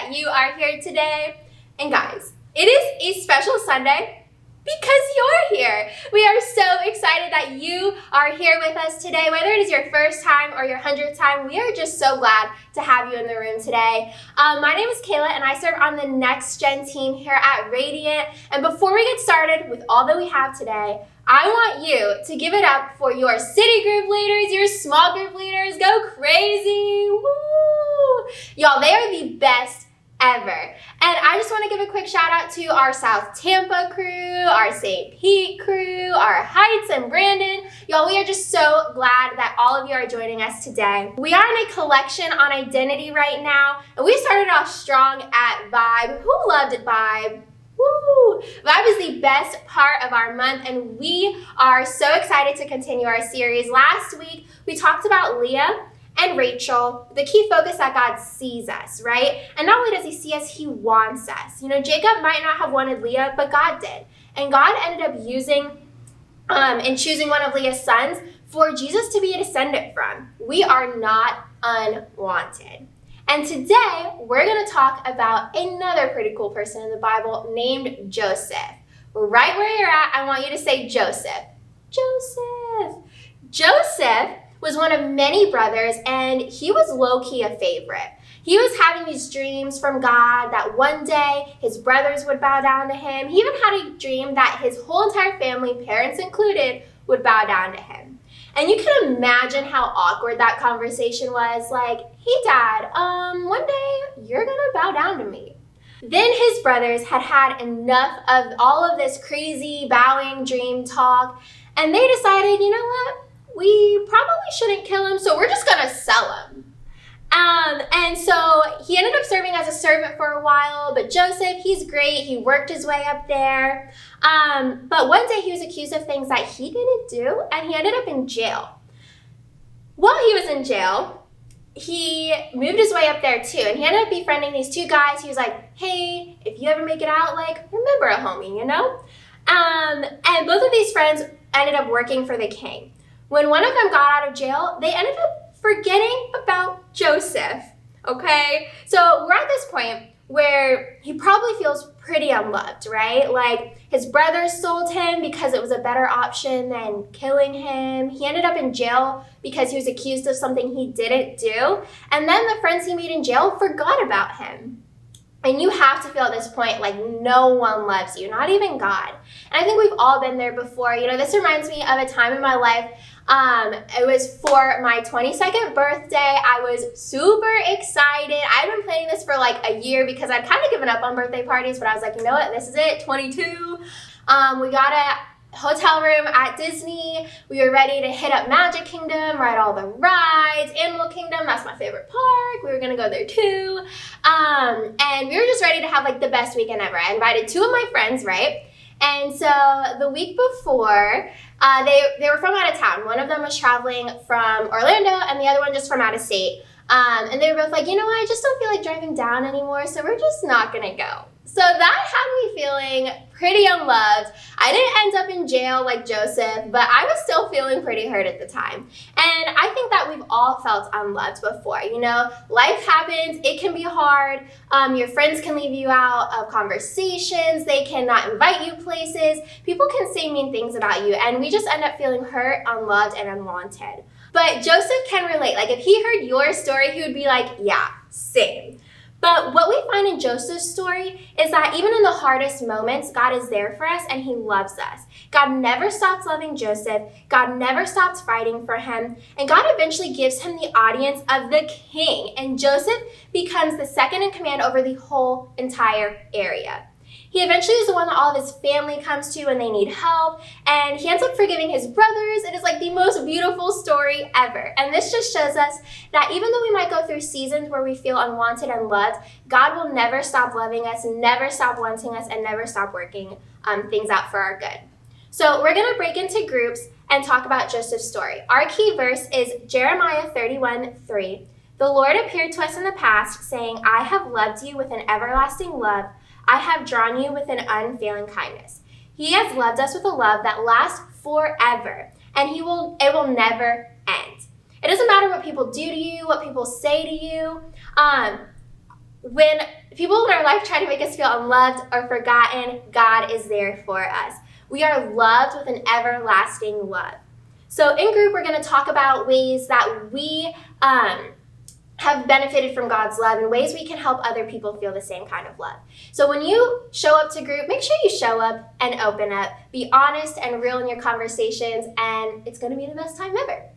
that you are here today. And guys, it is a special Sunday because you're here. We are so excited that you are here with us today. Whether it is your first time or your 100th time, we are just so glad to have you in the room today. My name is Kayla, and I serve on the Next Gen team here at Radiant. And before we get started with all that we have today, I want you to give it up for your city group leaders, your small group leaders. Go crazy. Woo! Y'all, they are the best ever. And I just want to give a quick shout out to our South Tampa crew, our St. Pete crew, our Heights and Brandon. Y'all, we are just so glad that all of you are joining us today. We are in a collection on identity right now, and we started off strong at Vibe. Who loved Vibe? Woo! Vibe is the best part of our month, and we are so excited to continue our series. Last week, we talked about Leah and Rachel, the key focus that God sees us, right? And not only does he see us, he wants us. You know, Jacob might not have wanted Leah, but God did. And God ended up using and choosing one of Leah's sons for Jesus to be a descendant from. We are not unwanted. And today, we're going to talk about another pretty cool person in the Bible named Joseph. Right where you're at, I want you to say Joseph. Joseph. Joseph was one of many brothers, and he was low-key a favorite. He was having these dreams from God that one day his brothers would bow down to him. He even had a dream that his whole entire family, parents included, would bow down to him. And you can imagine how awkward that conversation was. Like, hey, Dad, one day you're gonna bow down to me. Then his brothers had had enough of all of this crazy bowing dream talk, and they decided, you know what? We probably shouldn't kill him, so we're just gonna sell him. And so he ended up serving as a servant for a while, but Joseph, he's great. He worked his way up there. But one day he was accused of things that he didn't do, and he ended up in jail. While he was in jail, he moved his way up there too, and he ended up befriending these two guys. He was like, hey, if you ever make it out, like, remember a homie, you know? And both of these friends ended up working for the king. When one of them got out of jail, they ended up forgetting about Joseph, okay? So we're at this point where he probably feels pretty unloved, right? Like, his brothers sold him because it was a better option than killing him. He ended up in jail because he was accused of something he didn't do. And then the friends he made in jail forgot about him. And you have to feel at this point like no one loves you, not even God. And I think we've all been there before. You know, this reminds me of a time in my life. It was for my 22nd birthday. I was super excited. I'd been planning this for like a year because I'd kind of given up on birthday parties, but I was like, you know what, this is it, 22. We got a hotel room at Disney. We were ready to hit up Magic Kingdom, ride all the rides, Animal Kingdom, that's my favorite park. We were gonna go there too. And we were just ready to have like the best weekend ever. I invited two of my friends, right? And so the week before, they were from out of town. One of them was traveling from Orlando and the other one just from out of state. And they were both like, you know what, I just don't feel like driving down anymore, so we're just not gonna go. So that had me feeling pretty unloved. I didn't end up in jail like Joseph, but I was still feeling pretty hurt at the time. And I think that we've all felt unloved before. You know, life happens, it can be hard. Your friends can leave you out of conversations, they cannot invite you places, people can say mean things about you, and we just end up feeling hurt, unloved, and unwanted. But Joseph can relate. Like, if he heard your story, he would be like, yeah, same. But what we find in Joseph's story is that even in the hardest moments, God is there for us and he loves us. God never stopped loving Joseph. God never stopped fighting for him. And God eventually gives him the audience of the king. And Joseph becomes the second in command over the whole entire area. He eventually is the one that all of his family comes to when they need help, and he ends up forgiving his brothers. It is like the most beautiful story ever. And this just shows us that even though we might go through seasons where we feel unwanted and loved, God will never stop loving us, never stop wanting us, and never stop working things out for our good. So we're going to break into groups and talk about Joseph's story. Our key verse is Jeremiah 31:3. The Lord appeared to us in the past, saying, I have loved you with an everlasting love. I have drawn you with an unfailing kindness. He has loved us with a love that lasts forever, and it will never end. It doesn't matter what people do to you, what people say to you. when people in our life try to make us feel unloved or forgotten, God is there for us. We are loved with an everlasting love. So in group, we're going to talk about ways that we have benefited from God's love and ways we can help other people feel the same kind of love. So when you show up to group, make sure you show up and open up. Be honest and real in your conversations, and it's going to be the best time ever.